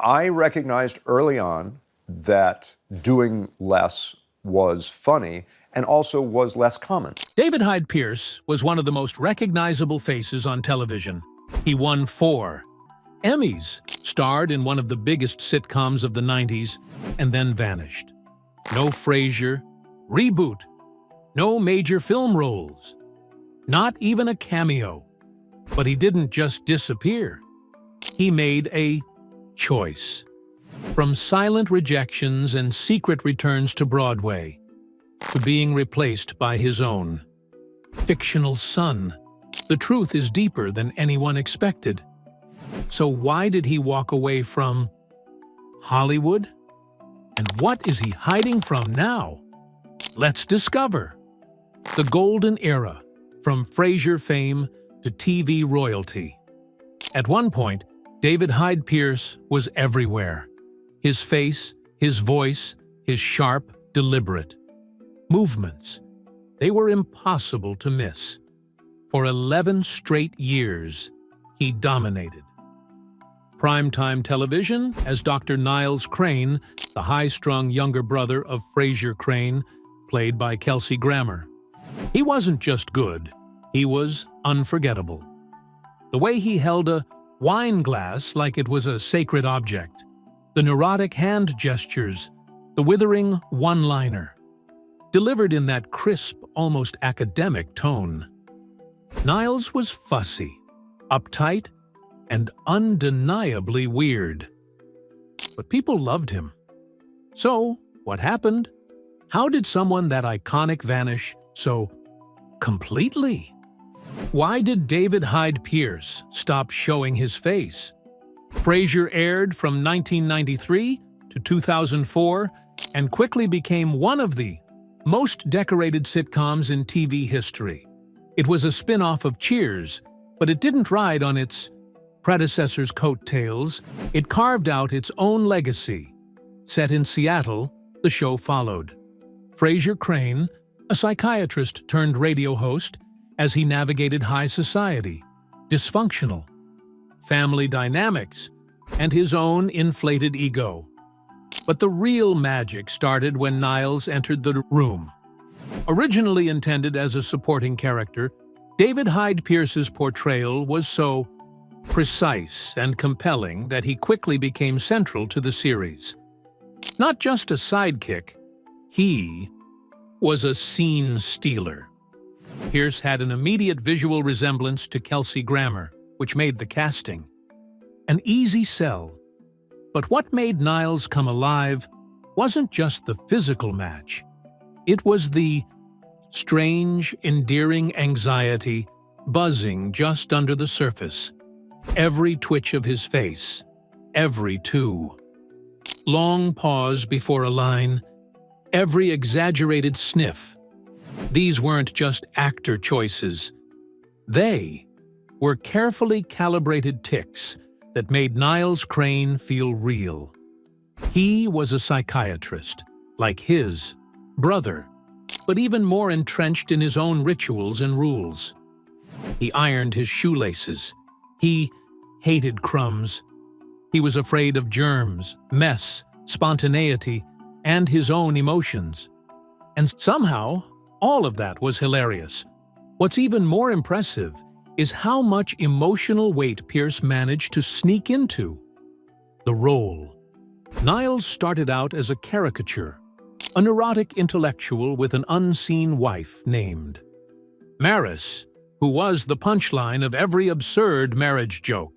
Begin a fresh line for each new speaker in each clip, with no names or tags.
I recognized early on that doing less was funny and also was less common.
David Hyde Pierce was one of the most recognizable faces on television. He won 4 Emmys, starred in one of the biggest sitcoms of the 90s, and then vanished. No Frasier, reboot, no major film roles, not even a cameo. But he didn't just disappear. He made a choice. From silent rejections and secret returns to Broadway, to being replaced by his own fictional son. The truth is deeper than anyone expected. So why did he walk away from Hollywood? And what is he hiding from now? Let's discover. The golden era, from Frasier fame to TV royalty. At one point, David Hyde Pierce was everywhere. His face, his voice, his sharp, deliberate movements. They were impossible to miss. For 11 straight years, he dominated primetime television as Dr. Niles Crane, the high-strung younger brother of Frasier Crane, played by Kelsey Grammer. He wasn't just good, he was unforgettable. The way he held a wine glass like it was a sacred object, the neurotic hand gestures, the withering one-liner, delivered in that crisp, almost academic tone. Niles was fussy, uptight, and undeniably weird. But people loved him. So, what happened? How did someone that iconic vanish so completely? Why did David Hyde Pierce stop showing his face? Frasier aired from 1993 to 2004 and quickly became one of the most decorated sitcoms in TV history. It was a spin-off of Cheers, but it didn't ride on its predecessor's coattails. It carved out its own legacy. Set in Seattle, the show followed Frasier Crane, a psychiatrist turned radio host, as he navigated high society, dysfunctional, family dynamics, and his own inflated ego. But the real magic started when Niles entered the room. Originally intended as a supporting character, David Hyde Pierce's portrayal was so precise and compelling that he quickly became central to the series. Not just a sidekick, he was a scene stealer. Pierce had an immediate visual resemblance to Kelsey Grammer, which made the casting an easy sell. But what made Niles come alive wasn't just the physical match. It was the strange, endearing anxiety buzzing just under the surface. Every twitch of his face, every long pause before a line, every exaggerated sniff. These weren't just actor choices. They were carefully calibrated tics that made Niles Crane feel real. He was a psychiatrist, like his brother, but even more entrenched in his own rituals and rules. He ironed his shoelaces. He hated crumbs. He was afraid of germs, mess, spontaneity, and his own emotions. And somehow, all of that was hilarious. What's even more impressive is how much emotional weight Pierce managed to sneak into the role. Niles started out as a caricature, a neurotic intellectual with an unseen wife named Maris, who was the punchline of every absurd marriage joke.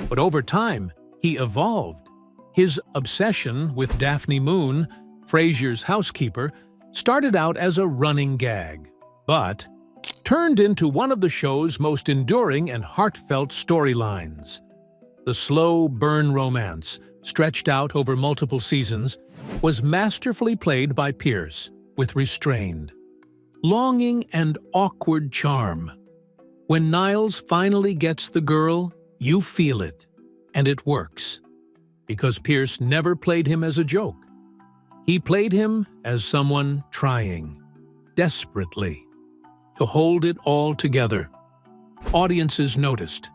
But over time, he evolved. His obsession with Daphne Moon, Frasier's housekeeper, started out as a running gag, but turned into one of the show's most enduring and heartfelt storylines. The slow burn romance, stretched out over multiple seasons, was masterfully played by Pierce with restrained, longing and awkward charm. When Niles finally gets the girl, you feel it, and it works. Because Pierce never played him as a joke. He played him as someone trying, desperately, to hold it all together. Audiences noticed.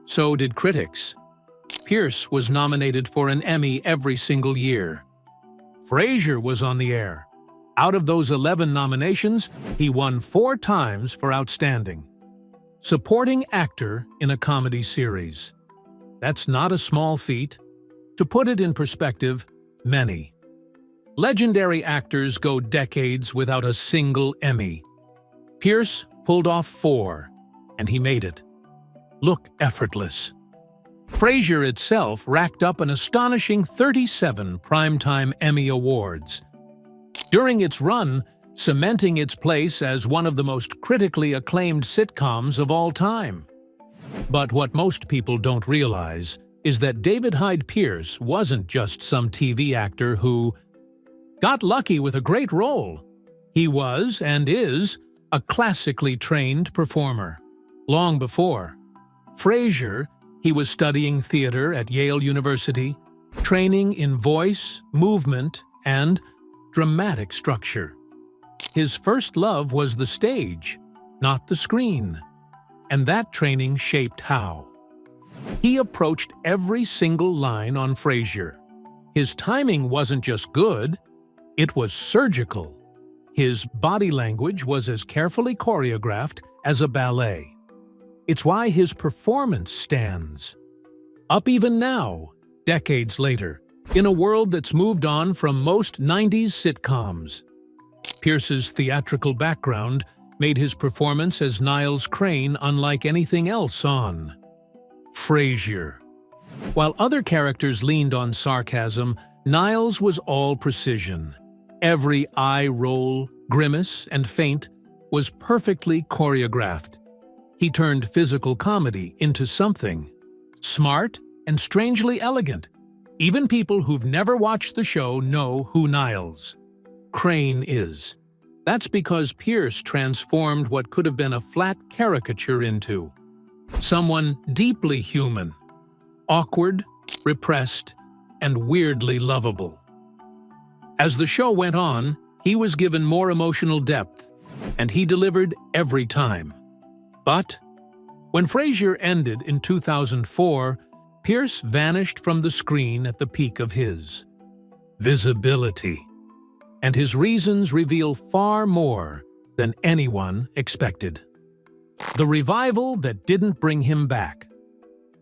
So did critics. Pierce was nominated for an Emmy every single year. Frasier was on the air. Out of those 11 nominations, he won 4 times for Outstanding Supporting Actor in a Comedy Series. That's not a small feat. To put it in perspective, many legendary actors go decades without a single Emmy. Pierce pulled off 4, and he made it look effortless. Frasier itself racked up an astonishing 37 Primetime Emmy Awards during its run, cementing its place as one of the most critically acclaimed sitcoms of all time. But what most people don't realize is that David Hyde Pierce wasn't just some TV actor who got lucky with a great role. He was, and is, a classically trained performer. Long before Frasier, he was studying theater at Yale University, training in voice, movement, and dramatic structure. His first love was the stage, not the screen, and that training shaped how he approached every single line on Frasier. His timing wasn't just good, it was surgical. His body language was as carefully choreographed as a ballet. It's why his performance stands up even now, decades later, in a world that's moved on from most 90s sitcoms. Pierce's theatrical background made his performance as Niles Crane unlike anything else on Frasier. While other characters leaned on sarcasm, Niles was all precision. Every eye roll, grimace, and feint was perfectly choreographed. He turned physical comedy into something smart and strangely elegant. Even people who've never watched the show know who Niles Crane is. That's because Pierce transformed what could have been a flat caricature into someone deeply human, awkward, repressed, and weirdly lovable. As the show went on, he was given more emotional depth, and he delivered every time. But when Frasier ended in 2004, Pierce vanished from the screen at the peak of his visibility, and his reasons reveal far more than anyone expected. The revival that didn't bring him back.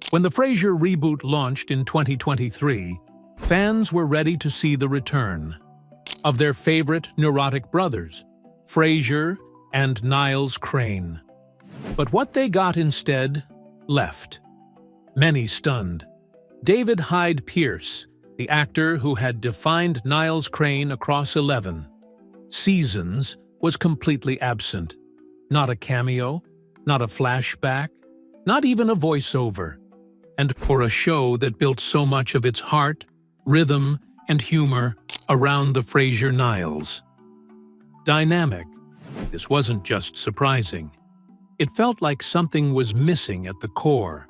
When the Frasier reboot launched in 2023, fans were ready to see the return of their favorite neurotic brothers, Frasier and Niles Crane. But what they got instead left many stunned. David Hyde Pierce, the actor who had defined Niles Crane across 11 seasons, was completely absent. Not a cameo, not a flashback, not even a voiceover. And for a show that built so much of its heart, rhythm, and humor around the Frasier-Niles dynamic, this wasn't just surprising. It felt like something was missing at the core.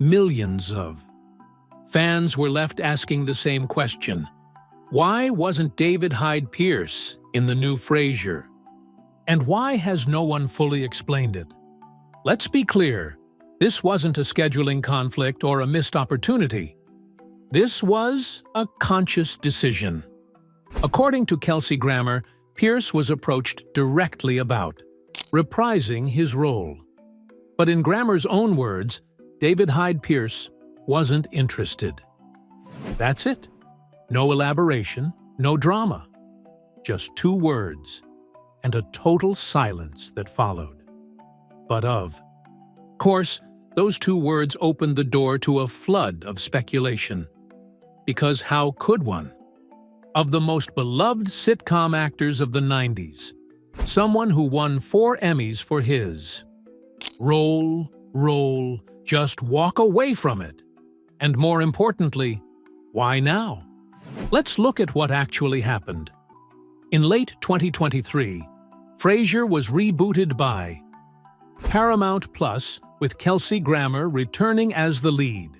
Millions of fans were left asking the same question. Why wasn't David Hyde Pierce in the new Frasier? And why has no one fully explained it? Let's be clear, this wasn't a scheduling conflict or a missed opportunity. This was a conscious decision. According to Kelsey Grammer, Pierce was approached directly about reprising his role. But in Grammer's own words, David Hyde Pierce wasn't interested. That's it. No elaboration, no drama. Just 2 words, and a total silence that followed. But of course, those 2 words opened the door to a flood of speculation. Because how could one? Of the most beloved sitcom actors of the 90s, someone who won 4 Emmys for his role, just walk away from it. And more importantly, why now? Let's look at what actually happened. In late 2023, Frasier was rebooted by Paramount Plus, with Kelsey Grammer returning as the lead.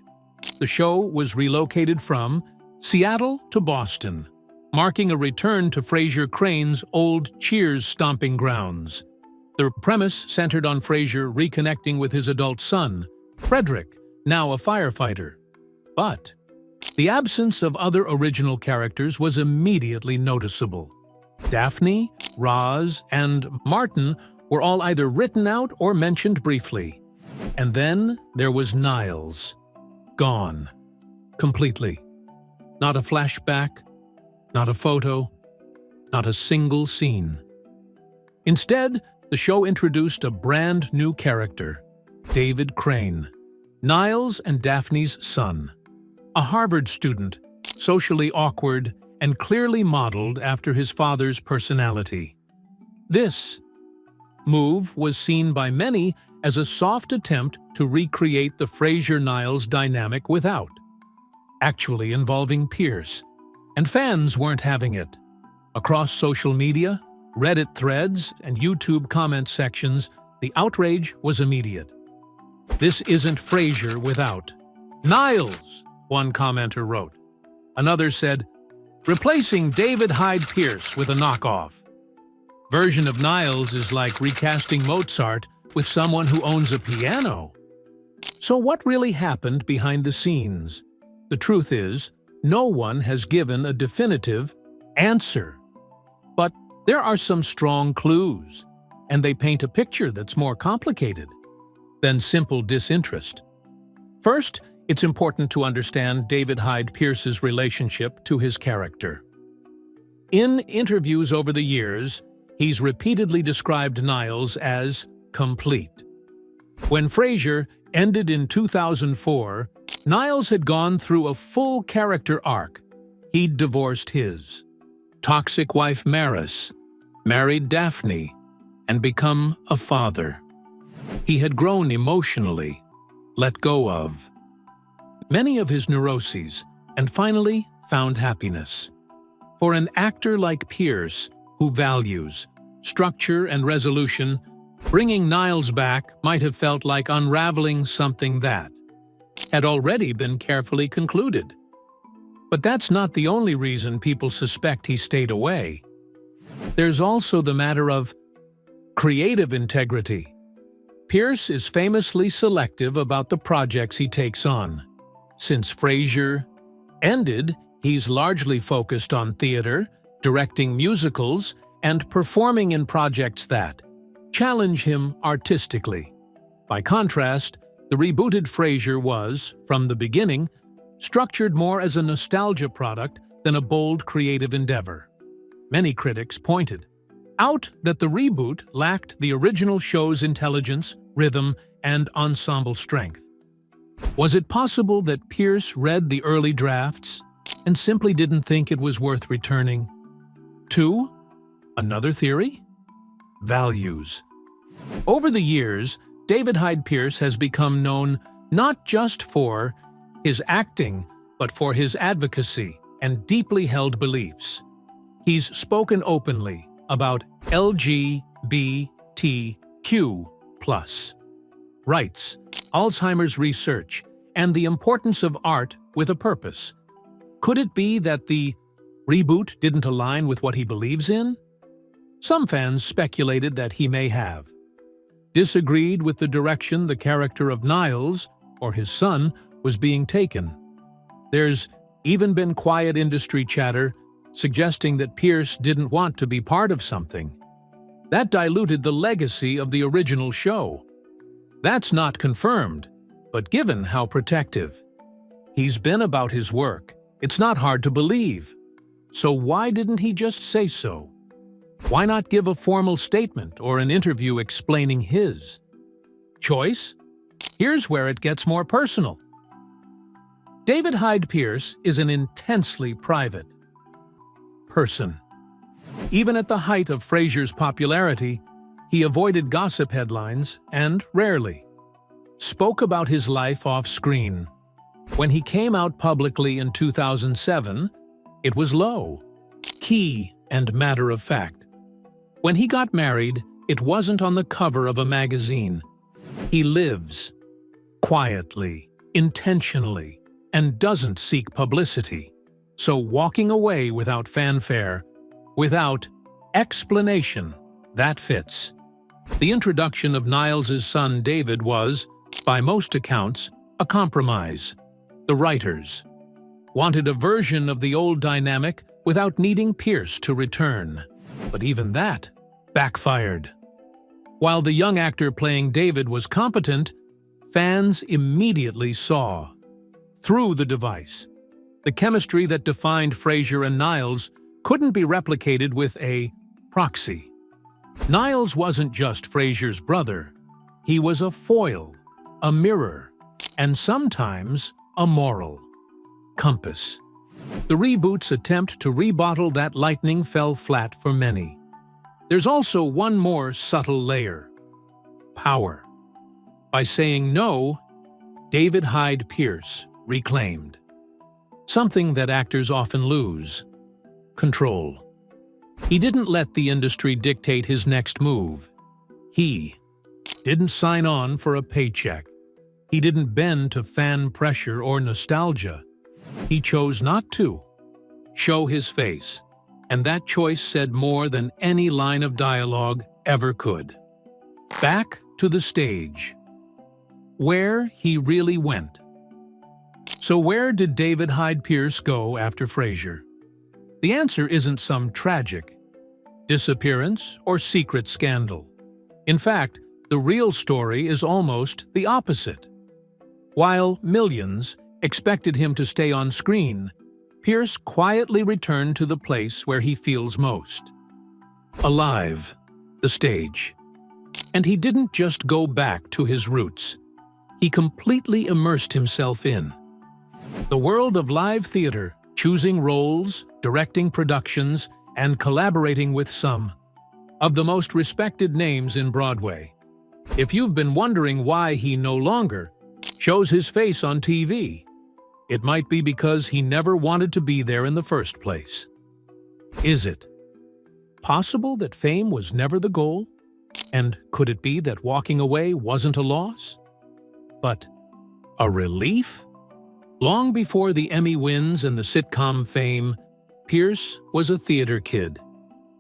The show was relocated from Seattle to Boston, marking a return to Frasier Crane's old Cheers stomping grounds. The premise centered on Frasier reconnecting with his adult son, Frederick, now a firefighter. But the absence of other original characters was immediately noticeable. Daphne, Roz, and Martin were all either written out or mentioned briefly. And then there was Niles. Gone. Completely. Not a flashback, not a photo, not a single scene. Instead, the show introduced a brand new character, David Crane, Niles and Daphne's son. A Harvard student, socially awkward and clearly modeled after his father's personality. This move was seen by many as a soft attempt to recreate the Frasier-Niles dynamic without actually involving Pierce. And fans weren't having it. Across social media, Reddit threads, and YouTube comment sections, the outrage was immediate. "This isn't Frasier without Niles," one commenter wrote. Another said, "Replacing David Hyde Pierce with a knockoff." Version of Niles is like recasting Mozart with someone who owns a piano. So what really happened behind the scenes? The truth is, no one has given a definitive answer. But there are some strong clues, and they paint a picture that's more complicated than simple disinterest. First, it's important to understand David Hyde Pierce's relationship to his character. In interviews over the years, he's repeatedly described Niles as complete. When Frasier ended in 2004, Niles had gone through a full character arc. He'd divorced his toxic wife Maris, married Daphne, and become a father. He had grown emotionally, let go of many of his neuroses, and finally found happiness. For an actor like Pierce, who values structure and resolution, bringing Niles back might have felt like unraveling something that had already been carefully concluded. But that's not the only reason people suspect he stayed away. There's also the matter of creative integrity. Pierce is famously selective about the projects he takes on. Since Frasier ended, he's largely focused on theater, directing musicals, and performing in projects that challenge him artistically. By contrast, the rebooted Frasier was, from the beginning, structured more as a nostalgia product than a bold creative endeavor. Many critics pointed out that the reboot lacked the original show's intelligence, rhythm, and ensemble strength. Was it possible that Pierce read the early drafts and simply didn't think it was worth returning? 2. Another theory? Values. Over the years, David Hyde Pierce has become known not just for his acting, but for his advocacy and deeply held beliefs. He's spoken openly about LGBTQ+ rights, Alzheimer's research, and the importance of art with a purpose. Could it be that the reboot didn't align with what he believes in? Some fans speculated that he may have disagreed with the direction the character of Niles, or his son, was being taken. There's even been quiet industry chatter suggesting that Pierce didn't want to be part of something. That diluted the legacy of the original show. That's not confirmed, but given how protective he's been about his work, it's not hard to believe. So why didn't he just say so? Why not give a formal statement or an interview explaining his choice? Here's where it gets more personal. David Hyde Pierce is an intensely private person. Even at the height of Frasier's popularity, he avoided gossip headlines and rarely spoke about his life off-screen. When he came out publicly in 2007, it was low, key, and matter-of-fact. When he got married, it wasn't on the cover of a magazine. He lives quietly, intentionally, and doesn't seek publicity. So walking away without fanfare, without explanation, that fits. The introduction of Niles' son David was, by most accounts, a compromise. The writers wanted a version of the old dynamic without needing Pierce to return, but even that backfired. While the young actor playing David was competent, fans immediately saw, through the device, the chemistry that defined Frasier and Niles couldn't be replicated with a proxy. Niles wasn't just Frasier's brother. He was a foil, a mirror, and sometimes a moral compass. The reboot's attempt to rebottle that lightning fell flat for many. There's also one more subtle layer: power. By saying no, David Hyde Pierce reclaimed something that actors often lose: control. He didn't let the industry dictate his next move. He didn't sign on for a paycheck. He didn't bend to fan pressure or nostalgia. He chose not to show his face, and that choice said more than any line of dialogue ever could. Back to the stage, where he really went. So where did David Hyde Pierce go after Frasier? The answer isn't some tragic disappearance or secret scandal. In fact, the real story is almost the opposite. While millions expected him to stay on screen, Pierce quietly returned to the place where he feels most alive, the stage. And he didn't just go back to his roots. He completely immersed himself in the world of live theater, choosing roles, directing productions, and collaborating with some of the most respected names in Broadway. If you've been wondering why he no longer shows his face on TV, it might be because he never wanted to be there in the first place. Is it possible that fame was never the goal? And could it be that walking away wasn't a loss, but a relief? Long before the Emmy wins and the sitcom fame, Pierce was a theater kid.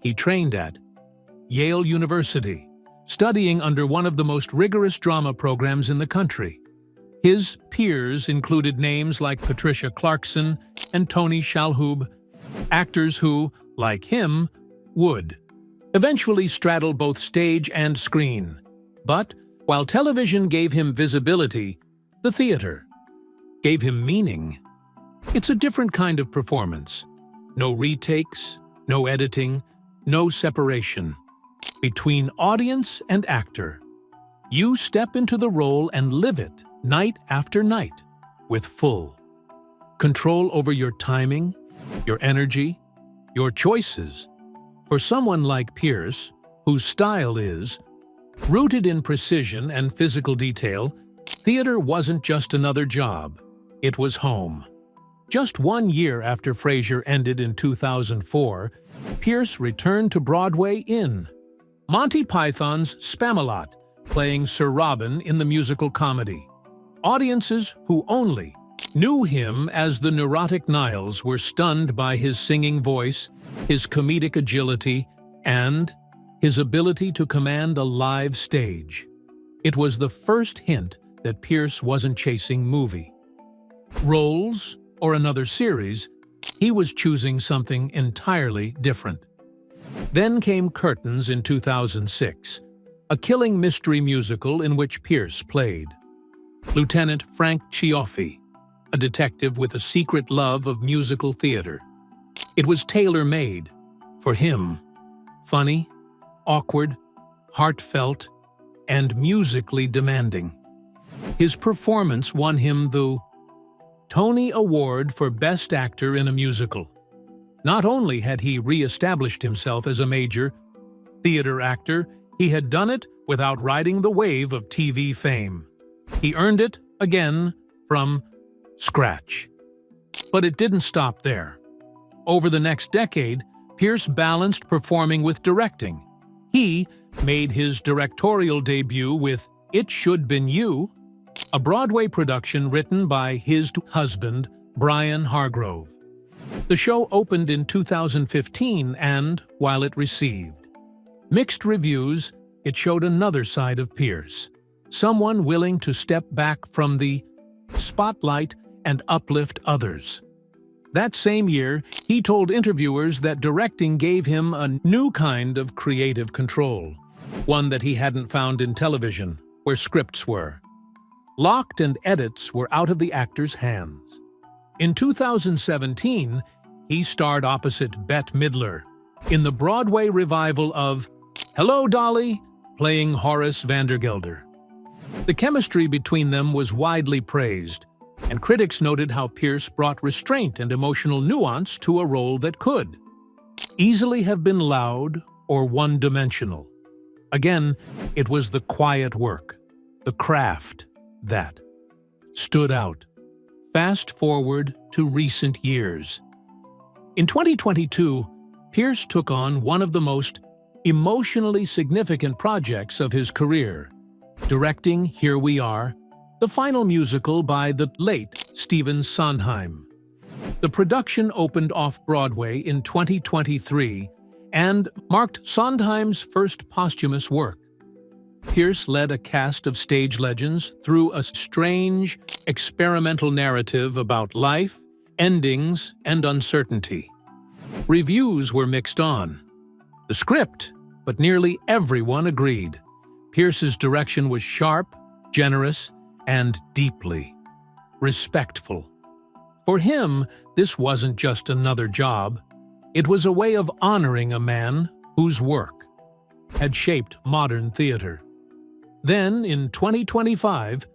He trained at Yale University, studying under one of the most rigorous drama programs in the country. His peers included names like Patricia Clarkson and Tony Shalhoub, actors who, like him, would eventually straddle both stage and screen. But while television gave him visibility, the theater gave him meaning. It's a different kind of performance. No retakes, no editing, no separation between audience and actor. You step into the role and live it night after night with full control over your timing, your energy, your choices. For someone like Pierce, whose style is rooted in precision and physical detail, theater wasn't just another job. It was home. Just 1 year after Frasier ended in 2004, Pierce returned to Broadway in Monty Python's Spamalot, playing Sir Robin in the musical comedy. Audiences who only knew him as the neurotic Niles were stunned by his singing voice, his comedic agility, and his ability to command a live stage. It was the first hint that Pierce wasn't chasing movie roles or another series. He was choosing something entirely different. Then came Curtains in 2006, a killing mystery musical in which Pierce played Lieutenant Frank Cioffi, a detective with a secret love of musical theater. It was tailor-made for him, funny, awkward, heartfelt, and musically demanding. His performance won him the Tony Award for Best Actor in a Musical. Not only had he re-established himself as a major theater actor, he had done it without riding the wave of TV fame. He earned it again from scratch. But it didn't stop there. Over the next decade, Pierce balanced performing with directing. He made his directorial debut with It Should Been You, a Broadway production written by his husband, Brian Hargrove. The show opened in 2015 and, while it received mixed reviews, it showed another side of Pierce, someone willing to step back from the spotlight and uplift others. That same year, he told interviewers that directing gave him a new kind of creative control, one that he hadn't found in television, where scripts were locked and edits were out of the actor's hands. In 2017, he starred opposite Bette Midler in the Broadway revival of Hello, Dolly, playing Horace Vandergelder. The chemistry between them was widely praised, and critics noted how Pierce brought restraint and emotional nuance to a role that could easily have been loud or one-dimensional. Again, it was the quiet work, the craft, that stood out. Fast forward to recent years. In 2022, Pierce took on one of the most emotionally significant projects of his career, directing Here We Are, the final musical by the late Stephen Sondheim. The production opened off-Broadway in 2023 and marked Sondheim's first posthumous work. Pierce led a cast of stage legends through a strange, experimental narrative about life, endings, and uncertainty. Reviews were mixed on the script, but nearly everyone agreed. Pierce's direction was sharp, generous, and deeply respectful. For him, this wasn't just another job. It was a way of honoring a man whose work had shaped modern theater. Then, in 2025,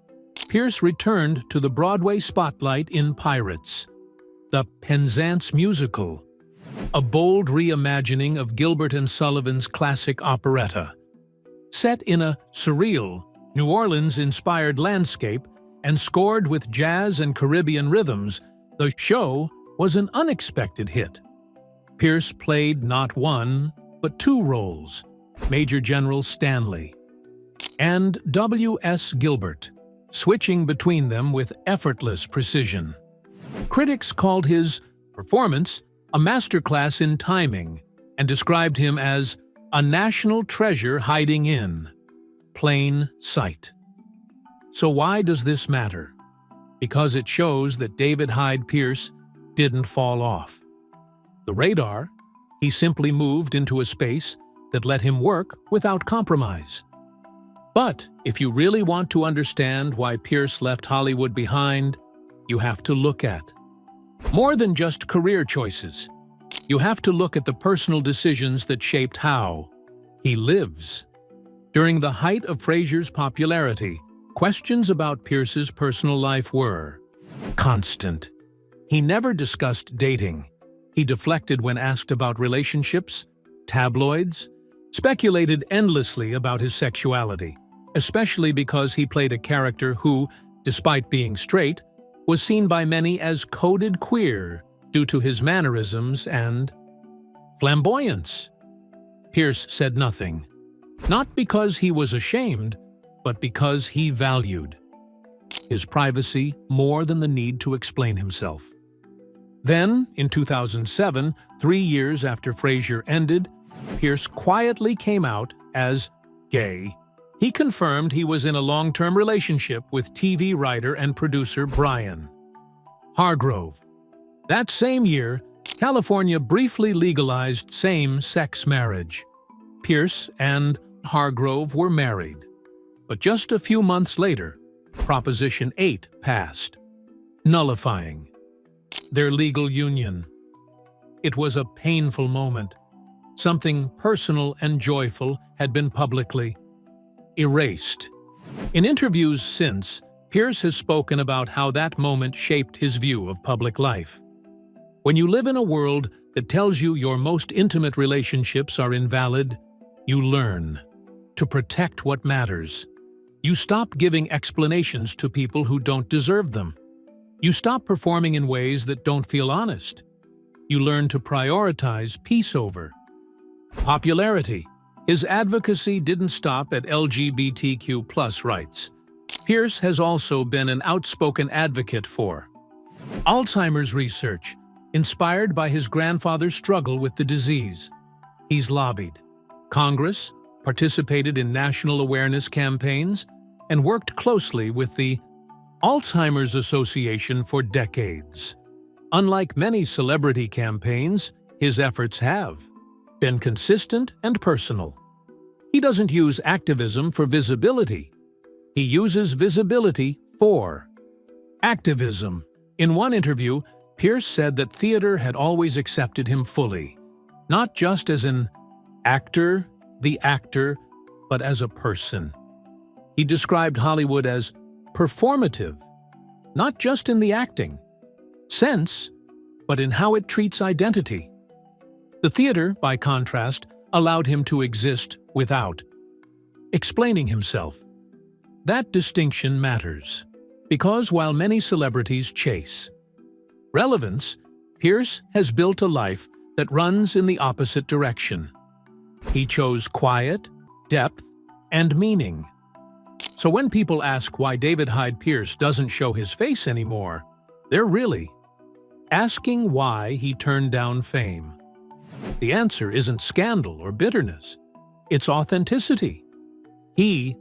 Pierce returned to the Broadway spotlight in Pirates, the Penzance musical, a bold reimagining of Gilbert and Sullivan's classic operetta. Set in a surreal, New Orleans-inspired landscape and scored with jazz and Caribbean rhythms, the show was an unexpected hit. Pierce played not one, but two roles, Major General Stanley and W.S. Gilbert, switching between them with effortless precision. Critics called his performance a masterclass in timing and described him as a national treasure hiding in plain sight. So why does this matter? Because it shows that David Hyde Pierce didn't fall off the radar. He simply moved into a space that let him work without compromise. But if you really want to understand why Pierce left Hollywood behind, you have to look at more than just career choices. You have to look at the personal decisions that shaped how he lives. During the height of Frasier's popularity, questions about Pierce's personal life were constant. He never discussed dating. He deflected when asked about relationships, tabloids, speculated endlessly about his sexuality, especially because he played a character who, despite being straight, was seen by many as coded queer due to his mannerisms and flamboyance. Pierce said nothing, not because he was ashamed, but because he valued his privacy more than the need to explain himself. Then, in 2007, 3 years after Frasier ended, Pierce quietly came out as gay. He confirmed he was in a long-term relationship with TV writer and producer Brian Hargrove. That same year, California briefly legalized same-sex marriage. Pierce and Hargrove were married. But just a few months later, Proposition 8 passed, nullifying their legal union. It was a painful moment. Something personal and joyful had been publicly erased. In interviews since, Pierce has spoken about how that moment shaped his view of public life. When you live in a world that tells you your most intimate relationships are invalid, you learn to protect what matters. You stop giving explanations to people who don't deserve them. You stop performing in ways that don't feel honest. You learn to prioritize peace over popularity. His advocacy didn't stop at LGBTQ+ rights. Pierce has also been an outspoken advocate for Alzheimer's research, inspired by his grandfather's struggle with the disease. He's lobbied Congress, participated in national awareness campaigns, and worked closely with the Alzheimer's Association for decades. Unlike many celebrity campaigns, his efforts have been consistent and personal. He doesn't use activism for visibility. He uses visibility for activism. In one interview, Pierce said that theater had always accepted him fully, not just as an actor, but as a person. He described Hollywood as performative, not just in the acting sense, but in how it treats identity. The theater, by contrast, allowed him to exist without explaining himself. That distinction matters, because while many celebrities chase relevance, Pierce has built a life that runs in the opposite direction. He chose quiet, depth, and meaning. So when people ask why David Hyde Pierce doesn't show his face anymore, they're really asking why he turned down fame. The answer isn't scandal or bitterness. It's authenticity. He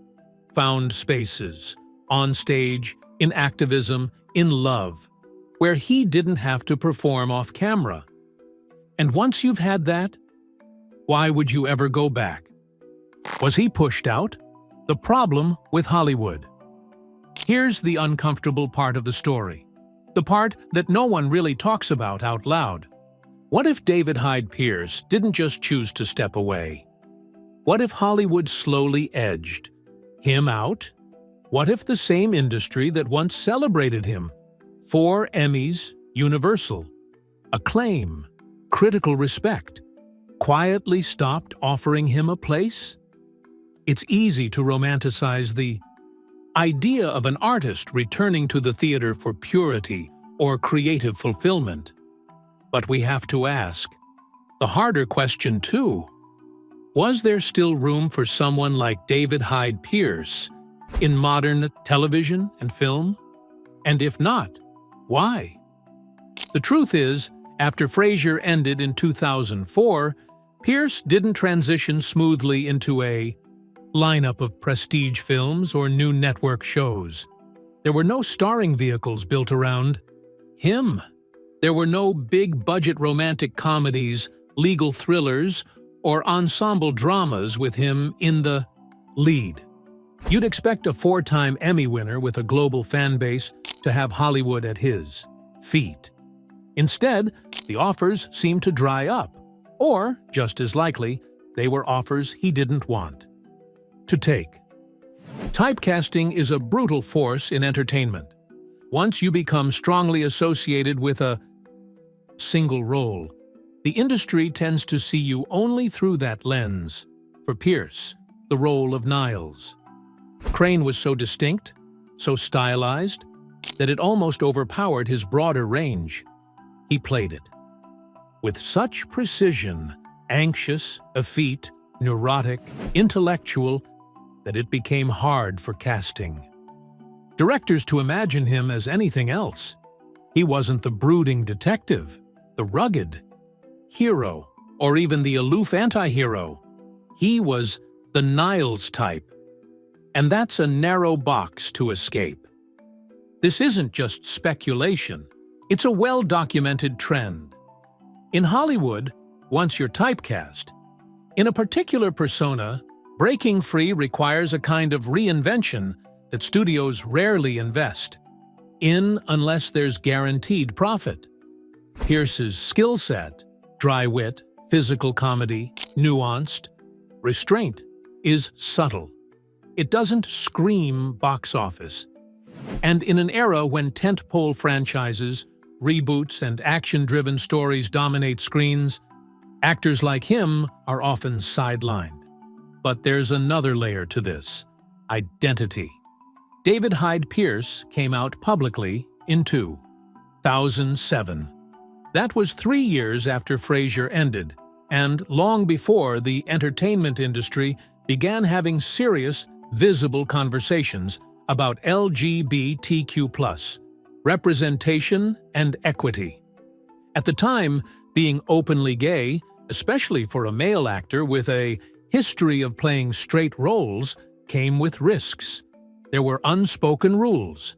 found spaces, on stage, in activism, in love, where he didn't have to perform off camera. And once you've had that, why would you ever go back? Was he pushed out? The problem with Hollywood. Here's the uncomfortable part of the story, the part that no one really talks about out loud. What if David Hyde Pierce didn't just choose to step away? What if Hollywood slowly edged him out? What if the same industry that once celebrated him, 4 Emmys, Universal, acclaim, critical respect, quietly stopped offering him a place? It's easy to romanticize the idea of an artist returning to the theater for purity or creative fulfillment. But we have to ask the harder question too. Was there still room for someone like David Hyde Pierce in modern television and film? And if not, why? The truth is, after Frasier ended in 2004, Pierce didn't transition smoothly into a lineup of prestige films or new network shows. There were no starring vehicles built around him. There were no big-budget romantic comedies, legal thrillers, or ensemble dramas with him in the lead. You'd expect a 4-time Emmy winner with a global fan base to have Hollywood at his feet. Instead, the offers seemed to dry up, or, just as likely, they were offers he didn't want to take. Typecasting is a brutal force in entertainment. Once you become strongly associated with a single role, the industry tends to see you only through that lens. For Pierce, the role of Niles Crane was so distinct, so stylized, that it almost overpowered his broader range. He played it with such precision, anxious, effete, neurotic, intellectual, that it became hard for casting directors to imagine him as anything else. He wasn't the brooding detective, the rugged hero, or even the aloof anti-hero. He was the Niles type. And that's a narrow box to escape. This isn't just speculation. It's a well-documented trend. In Hollywood, once you're typecast in a particular persona, breaking free requires a kind of reinvention that studios rarely invest in unless there's guaranteed profit. Pierce's skill set, dry wit, physical comedy, nuanced, restraint, is subtle. It doesn't scream box office. And in an era when tentpole franchises, reboots, and action-driven stories dominate screens, actors like him are often sidelined. But there's another layer to this: identity. David Hyde Pierce came out publicly in 2007. That was 3 years after Frasier ended, and long before the entertainment industry began having serious, visible conversations about LGBTQ+, representation and equity. At the time, being openly gay, especially for a male actor with a history of playing straight roles, came with risks. There were unspoken rules.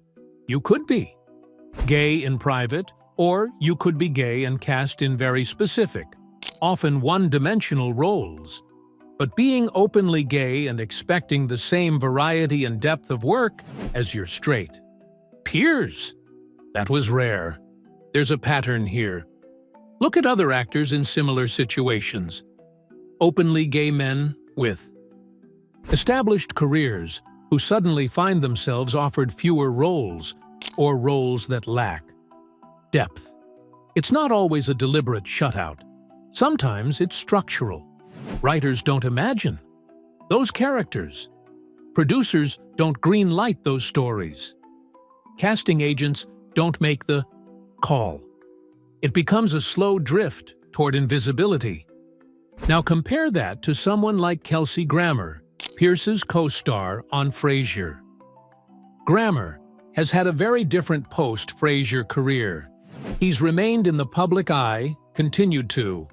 you could be gay in private, or you could be gay and cast in very specific, often one-dimensional roles. But being openly gay and expecting the same variety and depth of work as you're straight. Pierce! That was rare. There's a pattern here. Look at other actors in similar situations. Openly gay men with established careers who suddenly find themselves offered fewer roles, or roles that lack depth. It's not always a deliberate shutout. Sometimes it's structural. Writers don't imagine those characters. Producers don't green-light those stories. Casting agents don't make the call. It becomes a slow drift toward invisibility. Now compare that to someone like Kelsey Grammer, Pierce's co-star on Frasier. Grammer has had a very different post-Frasier career. He's remained in the public eye, continued to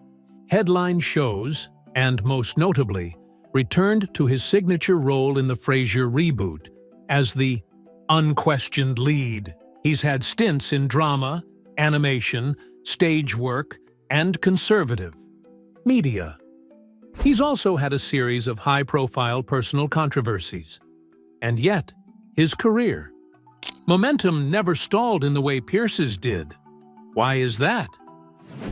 headline shows, and most notably, returned to his signature role in the Frasier reboot as the unquestioned lead. He's had stints in drama, animation, stage work, and conservative media. He's also had a series of high-profile personal controversies. And yet, his career momentum never stalled in the way Pierce's did. Why is that?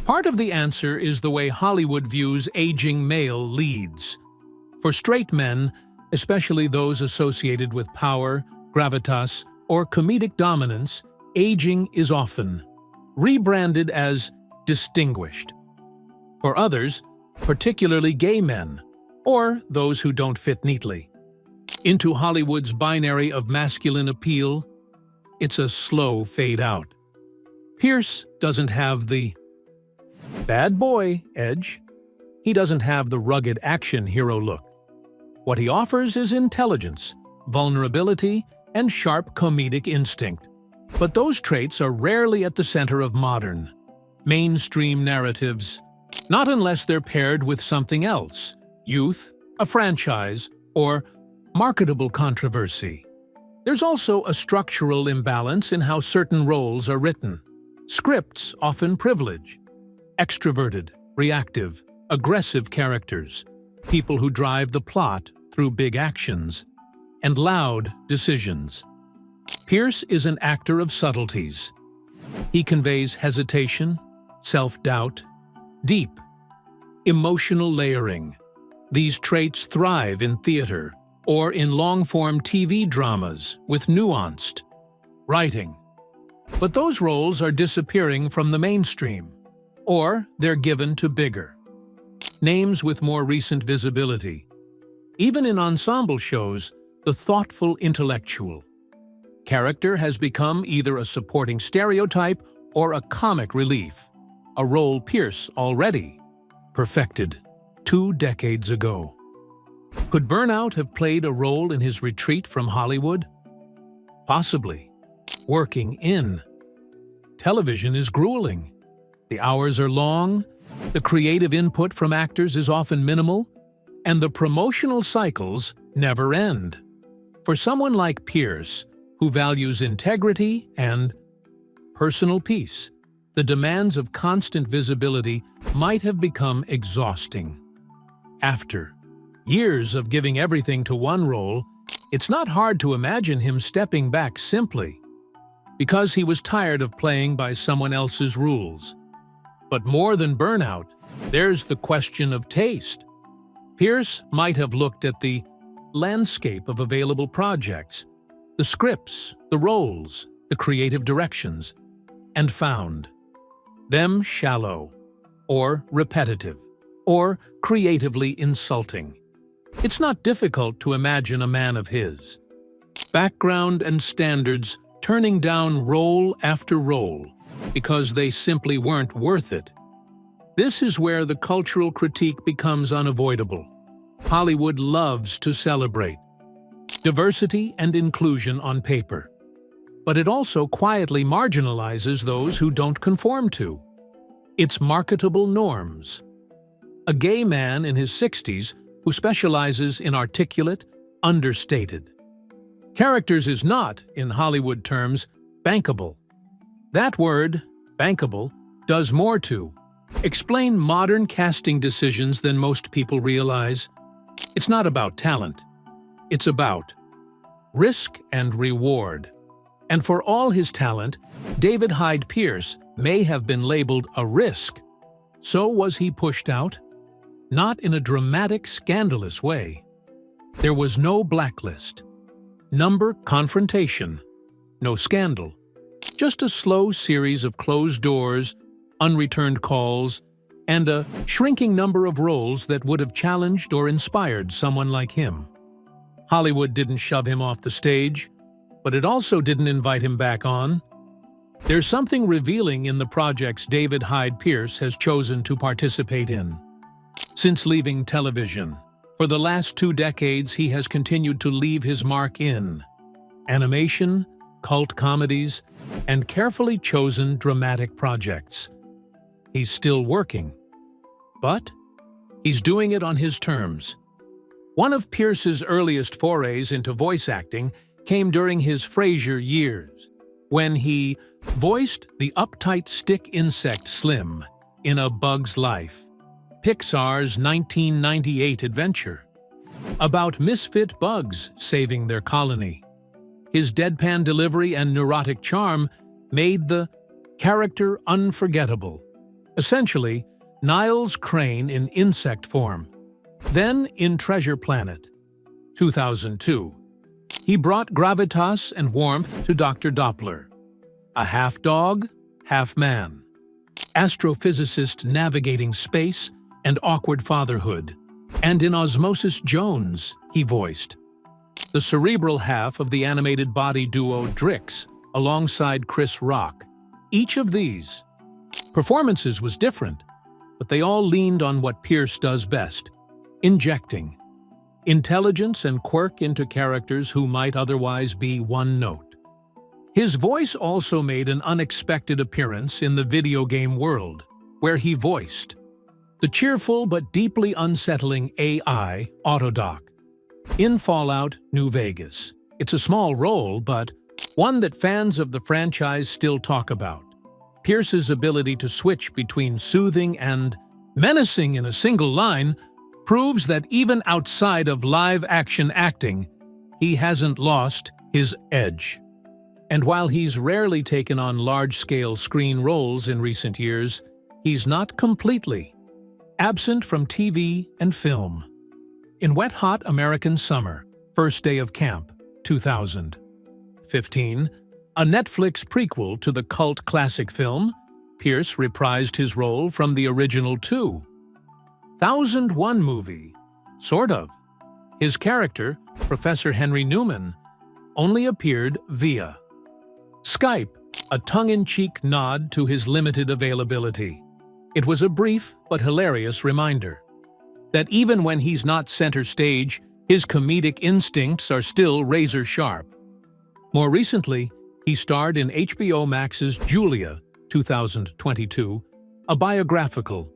Part of the answer is the way Hollywood views aging male leads. For straight men, especially those associated with power, gravitas, or comedic dominance, aging is often rebranded as distinguished. For others, particularly gay men, or those who don't fit neatly into Hollywood's binary of masculine appeal, it's a slow fade out. Pierce doesn't have the bad boy edge. He doesn't have the rugged action hero look. What he offers is intelligence, vulnerability, and sharp comedic instinct. But those traits are rarely at the center of modern, mainstream narratives, not unless they're paired with something else: youth, a franchise, or marketable controversy. There's also a structural imbalance in how certain roles are written. Scripts often privilege extroverted, reactive, aggressive characters, people who drive the plot through big actions, and loud decisions. Pierce is an actor of subtleties. He conveys hesitation, self-doubt, deep, emotional layering. These traits thrive in theater or in long-form TV dramas with nuanced writing. But those roles are disappearing from the mainstream, or they're given to bigger names with more recent visibility. Even in ensemble shows, the thoughtful intellectual character has become either a supporting stereotype or a comic relief, a role Pierce already perfected 2 decades ago. Could burnout have played a role in his retreat from Hollywood? Possibly. Working in television is grueling. The hours are long, the creative input from actors is often minimal, and the promotional cycles never end. For someone like Pierce, who values integrity and personal peace, the demands of constant visibility might have become exhausting. After years of giving everything to one role, it's not hard to imagine him stepping back simply because he was tired of playing by someone else's rules. But more than burnout, there's the question of taste. Pierce might have looked at the landscape of available projects, the scripts, the roles, the creative directions, and found them shallow, or repetitive, or creatively insulting. It's not difficult to imagine a man of his background and standards turning down role after role because they simply weren't worth it. This is where the cultural critique becomes unavoidable. Hollywood loves to celebrate diversity and inclusion on paper, but it also quietly marginalizes those who don't conform to its marketable norms. A gay man in his 60s who specializes in articulate, understated characters is not, in Hollywood terms, Bankable. That word, bankable, does more to explain modern casting decisions than most people realize. It's not about talent. It's about risk and reward. And for all his talent, David Hyde Pierce may have been labeled a risk. So was he pushed out? Not in a dramatic, scandalous way. There was no blacklist, number confrontation, no scandal. Just a slow series of closed doors, unreturned calls, and a shrinking number of roles that would have challenged or inspired someone like him. Hollywood didn't shove him off the stage, but it also didn't invite him back on. There's something revealing in the projects David Hyde Pierce has chosen to participate in. Since leaving television, for the last 2 decades he has continued to leave his mark in animation, cult comedies, and carefully chosen dramatic projects. He's still working, but he's doing it on his terms. One of Pierce's earliest forays into voice acting came during his Frasier years, when he voiced the uptight stick insect Slim in A Bug's Life, Pixar's 1998 adventure, about misfit bugs saving their colony. His deadpan delivery and neurotic charm made the character unforgettable. Essentially, Niles Crane in insect form. Then, in Treasure Planet, 2002, he brought gravitas and warmth to Dr. Doppler, a half-dog, half-man, astrophysicist navigating space and awkward fatherhood. And in Osmosis Jones, he voiced the cerebral half of the animated body duo Drix alongside Chris Rock. Each of these performances was different, but they all leaned on what Pierce does best: injecting intelligence and quirk into characters who might otherwise be one note. His voice also made an unexpected appearance in the video game world, where he voiced the cheerful but deeply unsettling AI Autodoc in Fallout New Vegas. It's a small role, but one that fans of the franchise still talk about. Pierce's ability to switch between soothing and menacing in a single line proves that even outside of live-action acting, he hasn't lost his edge. And while he's rarely taken on large-scale screen roles in recent years, he's not completely absent from TV and film. In Wet Hot American Summer, First Day of Camp, 2015, a Netflix prequel to the cult classic film, Pierce reprised his role from the original 2001 movie, sort of. His character, Professor Henry Newman, only appeared via Skype, a tongue-in-cheek nod to his limited availability. It was a brief but hilarious reminder that even when he's not center stage, his comedic instincts are still razor-sharp. More recently, he starred in HBO Max's Julia, 2022, a biographical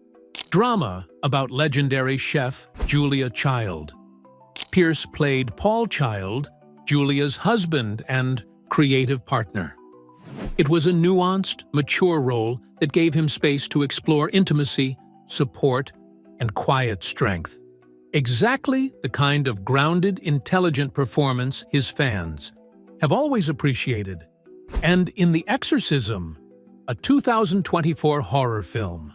drama about legendary chef Julia Child. Pierce played Paul Child, Julia's husband and creative partner. It was a nuanced, mature role that gave him space to explore intimacy, support, and quiet strength. Exactly the kind of grounded, intelligent performance his fans have always appreciated. And in The Exorcism, a 2024 horror film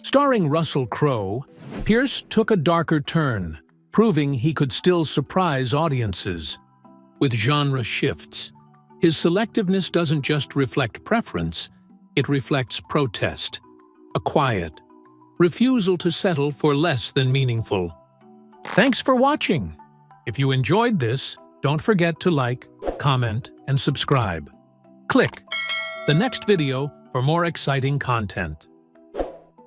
starring Russell Crowe, Pierce took a darker turn, proving he could still surprise audiences. With genre shifts, his selectiveness doesn't just reflect preference, it reflects protest, a quiet refusal to settle for less than meaningful. Thanks for watching. If you enjoyed this, don't forget to like, comment, and subscribe. Click the next video for more exciting content.